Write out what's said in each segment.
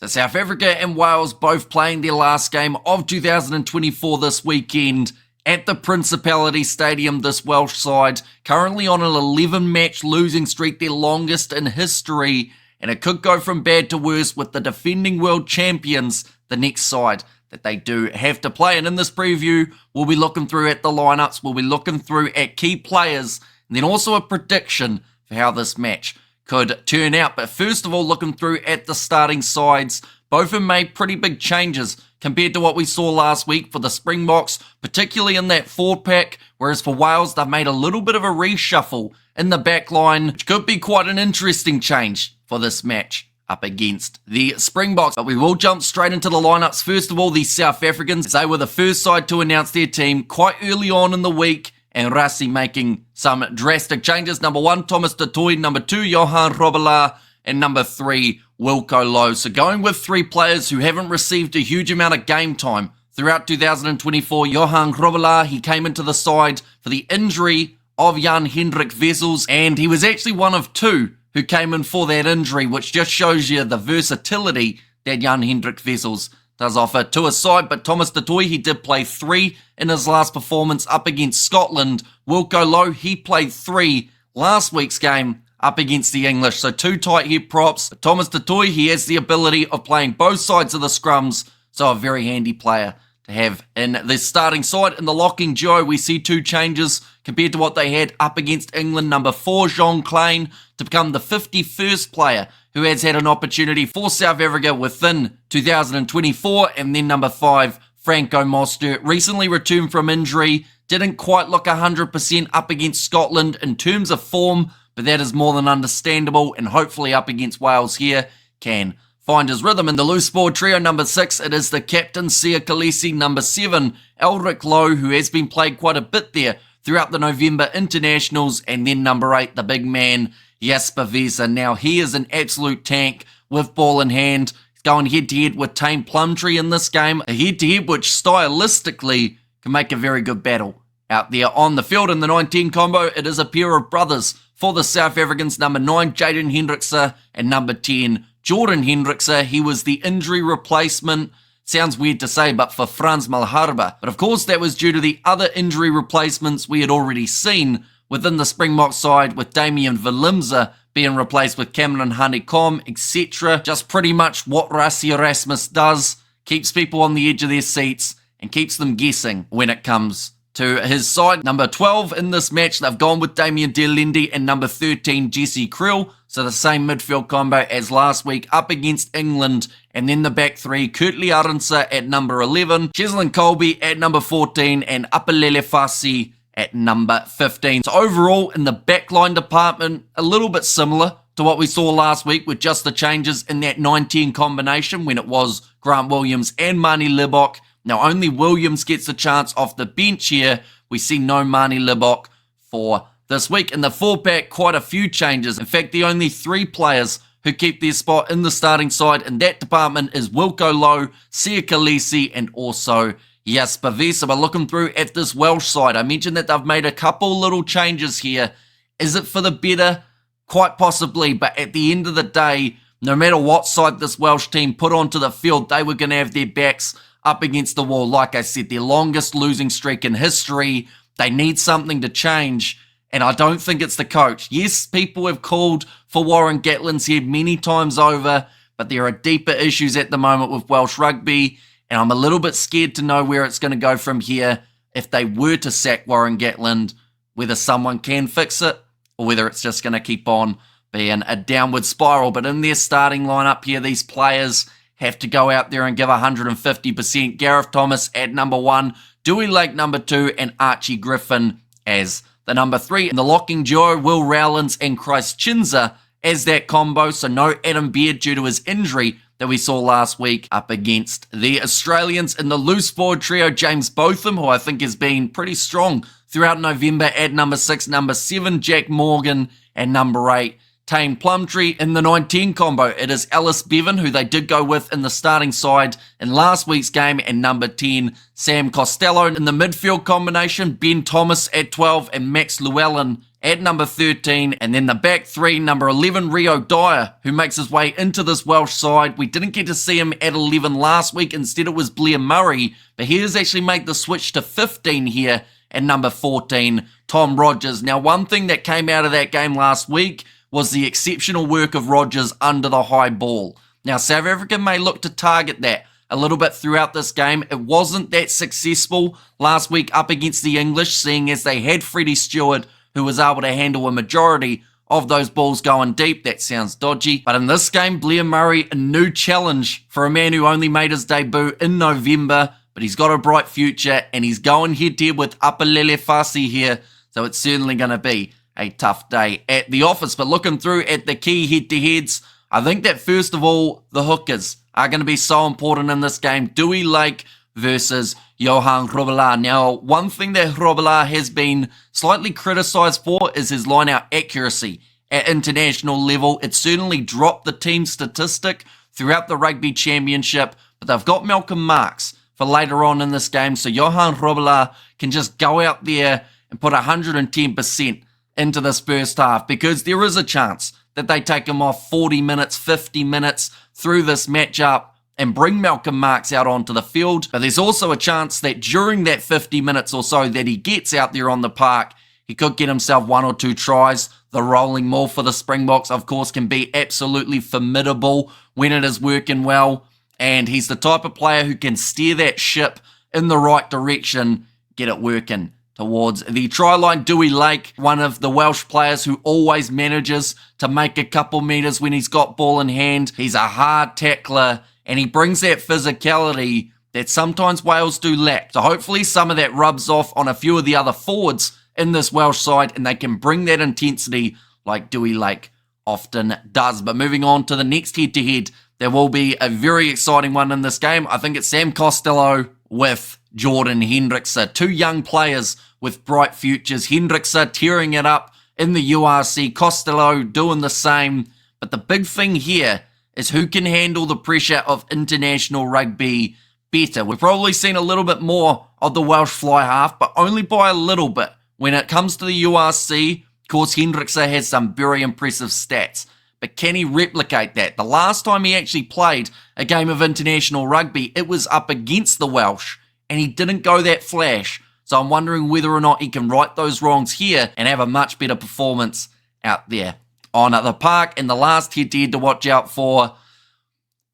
So South Africa and Wales both playing their last game of 2024 this weekend at the Principality Stadium. This Welsh side currently on an 11-match losing streak, their longest in history, and it could go from bad to worse with the defending world champions, the next side that they do have to play. And in this preview, we'll be looking through at the lineups, we'll be looking through at key players, and then also a prediction for how this match could turn out. But first of all, looking through at the starting sides, both have made pretty big changes compared to what we saw last week for the Springboks, particularly in that forward pack, whereas for Wales, they've made a little bit of a reshuffle in the back line, which could be quite an interesting change for this match up against the Springboks. But we will jump straight into the lineups. First of all, the South Africans, they were the first side to announce their team quite early on in the week, and Rassie making some drastic changes. Number 1, Thomas du Toit. Number 2, Johan Robbelaar. And number 3, Wilco Louw. So going with 3 players who haven't received a huge amount of game time throughout 2024. Johan Robbelaar, he came into the side for the injury of Jan-Hendrik Wessels, and he was actually one of 2 who came in for that injury, which just shows you the versatility that Jan-Hendrik Wessels does offer to his side. But Thomas du Toit, he did play 3 in his last performance up against Scotland. Wilco Louw, he played 3 last week's game up against the English. So 2 tight head props. But Thomas du Toit, he has the ability of playing both sides of the scrums, so a very handy player to have in the starting side. In the locking duo, we see 2 changes compared to what they had up against England. Number 4, Jean Klein, to become the 51st player who has had an opportunity for South Africa within 2024. And then number 5, Franco Mostert, recently returned from injury, didn't quite look 100% up against Scotland in terms of form, but that is more than understandable, and hopefully up against Wales here can find his rhythm. In the loose ball trio, number 6, it is the captain, Siya Kolisi. Number 7, Elric Louw, who has been played quite a bit there throughout the November internationals. And then number 8, the big man, Jasper Wiese. Now, he is an absolute tank with ball in hand. He's going head-to-head with Tame Plumtree in this game. A head-to-head which stylistically can make a very good battle out there on the field. In the 9-10 combo, it is a pair of brothers for the South Africans. Number 9, Jaden Hendrikse, and number 10, Jordan Hendrikse. He was the injury replacement. Sounds weird to say, but for Frans Malherbe. But of course, that was due to the other injury replacements we had already seen within the Springbok side, with Damian Willemse being replaced with Cameron Honeycomb, etc. Just pretty much what Rassie Erasmus does. Keeps people on the edge of their seats and keeps them guessing when it comes to his side. Number 12 in this match, they've gone with Damien de Allende, and number 13, Jesse Kriel. So the same midfield combo as last week up against England. And then the back 3, Kurtley Arendse at number 11, Cheslin Colby at number 14, and Apelele Fassi at number 15. So overall, in the backline department, a little bit similar to what we saw last week, with just the changes in that 9-10 combination when it was Grant Williams and Manie Libbok. Now, only Williams gets a chance off the bench here. We see no Manie Libbok for this week. In the 4-pack, quite a few changes. In fact, the only 3 players who keep their spot in the starting side in that department is Wilco Louw, Siya Kolisi, and also Jasper Wiese. But looking through at this Welsh side, I mentioned that they've made a couple little changes here. Is it for the better? Quite possibly, but at the end of the day, no matter what side this Welsh team put onto the field, they were going to have their backs up against the wall. Like I said, their longest losing streak in history. They need something to change, and I don't think it's the coach. Yes, people have called for Warren Gatland's head many times over, but there are deeper issues at the moment with Welsh rugby, and I'm a little bit scared to know where it's going to go from here if they were to sack Warren Gatland, whether someone can fix it or whether it's just going to keep on being a downward spiral. But in their starting lineup here, these players have to go out there and give 150%. Gareth Thomas at number 1, Dewey Lake number 2, and Archie Griffin as the number 3. In the locking duo, Will Rowlands and Christ Chinza as that combo. So no Adam Beard due to his injury that we saw last week up against the Australians. In the loose forward trio, James Botham, who I think has been pretty strong throughout November, at number 6. Number 7, Jack Morgan, and number 8, Tane Plumtree. In the 9-10 combo, it is Ellis Bevan, who they did go with in the starting side in last week's game, and number 10, Sam Costello. In the midfield combination, Ben Thomas at 12 and Max Llewellyn at number 13, and then the back three, number 11, Rio Dyer, who makes his way into this Welsh side. We didn't get to see him at 11 last week. Instead, it was Blair Murray, but he has actually made the switch to 15 here at number 14, Tom Rogers. Now, one thing that came out of that game last week was the exceptional work of Rogers under the high ball. Now, South Africa may look to target that a little bit throughout this game. It wasn't that successful last week up against the English, seeing as they had Freddie Stewart, who was able to handle a majority of those balls going deep. That sounds dodgy. But in this game, Blair Murray, a new challenge for a man who only made his debut in November, but he's got a bright future, and he's going head-to-head with Apalele Fasi here, so it's certainly going to be a tough day at the office. But looking through at the key head-to-heads, I think that first of all, the hookers are going to be so important in this game. Dewey Lake versus Johan Grobbelaar. Now, one thing that Grobbelaar has been slightly criticised for is his line-out accuracy at international level. It certainly dropped the team statistic throughout the Rugby Championship, but they've got Malcolm Marx for later on in this game, so Johan Grobbelaar can just go out there and put 110% into this first half, because there is a chance that they take him off 40 minutes, 50 minutes through this matchup and bring Malcolm Marx out onto the field. But there's also a chance that during that 50 minutes or so that he gets out there on the park, he could get himself 1 or 2 tries. The rolling maul for the Springboks, of course, can be absolutely formidable when it is working well. And he's the type of player who can steer that ship in the right direction, get it working towards the try line. Dewey Lake, one of the Welsh players who always manages to make a couple metres when he's got ball in hand. He's a hard tackler, and he brings that physicality that sometimes Wales do lack. So hopefully some of that rubs off on a few of the other forwards in this Welsh side, and they can bring that intensity like Dewey Lake often does. But moving on to the next head-to-head, there will be a very exciting one in this game. I think it's Sam Costello with Jordan Hendrickse, two young players with bright futures. Hendrickse tearing it up in the URC, Costello doing the same. But the big thing here is who can handle the pressure of international rugby better. We've probably seen a little bit more of the Welsh fly half, but only by a little bit. When it comes to the URC, of course, Hendrickse has some very impressive stats. But can he replicate that? The last time he actually played a game of international rugby, it was up against the Welsh, and he didn't go that flash. So I'm wondering whether or not he can right those wrongs here and have a much better performance out there on the park. And the last head-to-head to watch out for,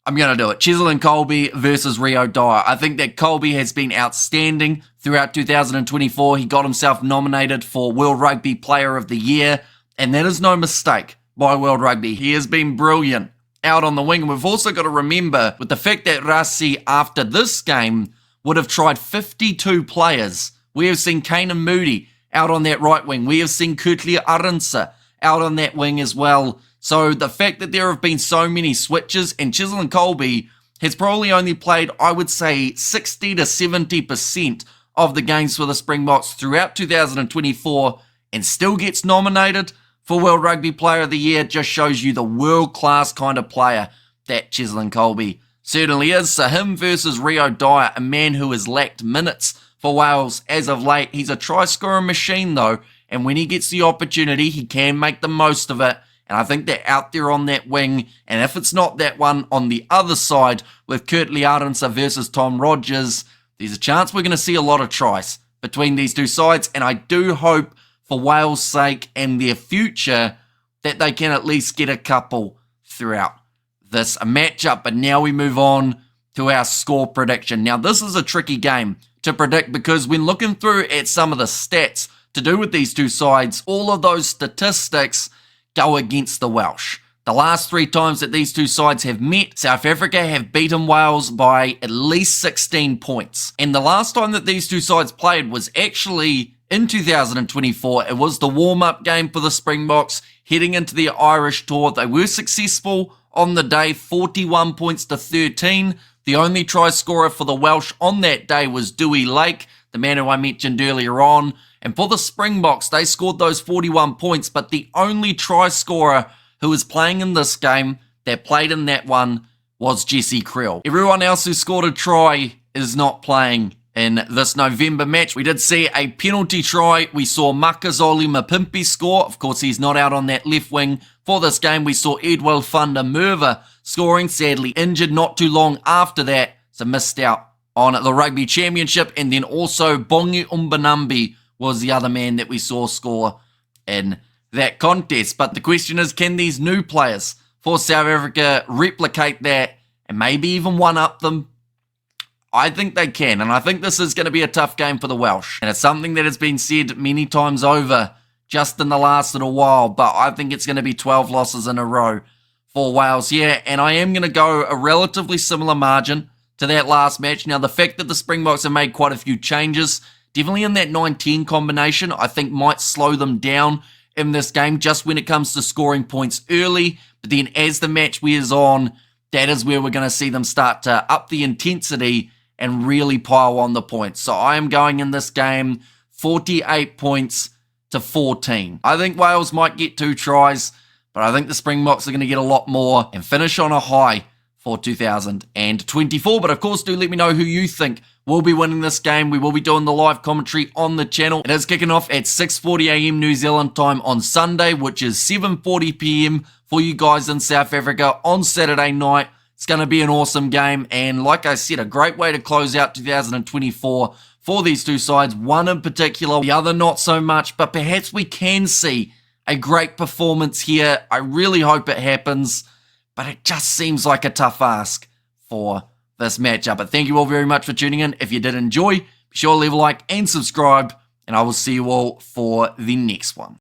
I'm going to do it. Cheslin Kolbe versus Rio Dyer. I think that Kolbe has been outstanding throughout 2024. He got himself nominated for World Rugby Player of the Year, and that is no mistake by World Rugby. He has been brilliant out on the wing. And we've also got to remember with the fact that Rassi, after this game, would have tried 52 players. We have seen Kane Moody out on that right wing. We have seen Kurtlia Arendse out on that wing as well. So the fact that there have been so many switches, and Cheslin Kolbe has probably only played, I would say, 60 to 70% of the games for the Springboks throughout 2024 and still gets nominated for World Rugby Player of the Year, just shows you the world-class kind of player that Cheslin Kolbe certainly is. So him versus Rio Dyer, a man who has lacked minutes for Wales as of late. He's a try-scoring machine, though, and when he gets the opportunity, he can make the most of it. And I think they're out there on that wing, and if it's not that one on the other side with Kurtlia Arendse versus Tom Rogers, there's a chance we're going to see a lot of tries between these two sides, and I do hope for Wales' sake and their future that they can at least get a couple throughout this matchup. But now we move on to our score prediction. Now, this is a tricky game to predict because when looking through at some of the stats to do with these two sides, all of those statistics go against the Welsh. The last 3 times that these two sides have met, South Africa have beaten Wales by at least 16 points. And the last time that these two sides played was actually in 2024. It was the warm-up game for the Springboks heading into the Irish tour. They were successful on the day, 41 points to 13. The only try scorer for the Welsh on that day was Dewey Lake, the man who I mentioned earlier on. And for the Springboks, they scored those 41 points, but the only try scorer who is playing in this game that played in that one was Jesse Creel. Everyone else who scored a try is not playing in this November match. We did see a penalty try. We saw Makazole Mapimpi score. Of course, he's not out on that left wing for this game. We saw Edwell Funda Merva scoring, sadly injured not too long after that, so missed out on the Rugby Championship. And then also Bongi Umbanambi was the other man that we saw score in that contest. But the question is, can these new players for South Africa replicate that and maybe even one-up them? I think they can, and I think this is going to be a tough game for the Welsh. And it's something that has been said many times over just in the last little while, but I think it's going to be 12 losses in a row for Wales here, and I am going to go a relatively similar margin to that last match. Now, the fact that the Springboks have made quite a few changes, definitely in that 9-10 combination, I think might slow them down in this game just when it comes to scoring points early. But then as the match wears on, that is where we're going to see them start to up the intensity and really pile on the points. So I am going in this game 48 points to 14. I think Wales might get 2 tries, but I think the Springboks are going to get a lot more and finish on a high for 2024. But of course, do let me know who you think will be winning this game. We will be doing the live commentary on the channel. It is kicking off at 6:40 a.m. New Zealand time on Sunday, which is 7:40 p.m. for you guys in South Africa on Saturday night. It's going to be an awesome game, and like I said, a great way to close out 2024 for these two sides. One in particular, the other not so much, but perhaps we can see a great performance here. I really hope it happens, but it just seems like a tough ask for this matchup. But thank you all very much for tuning in. If you did enjoy, be sure to leave a like and subscribe, and I will see you all for the next one.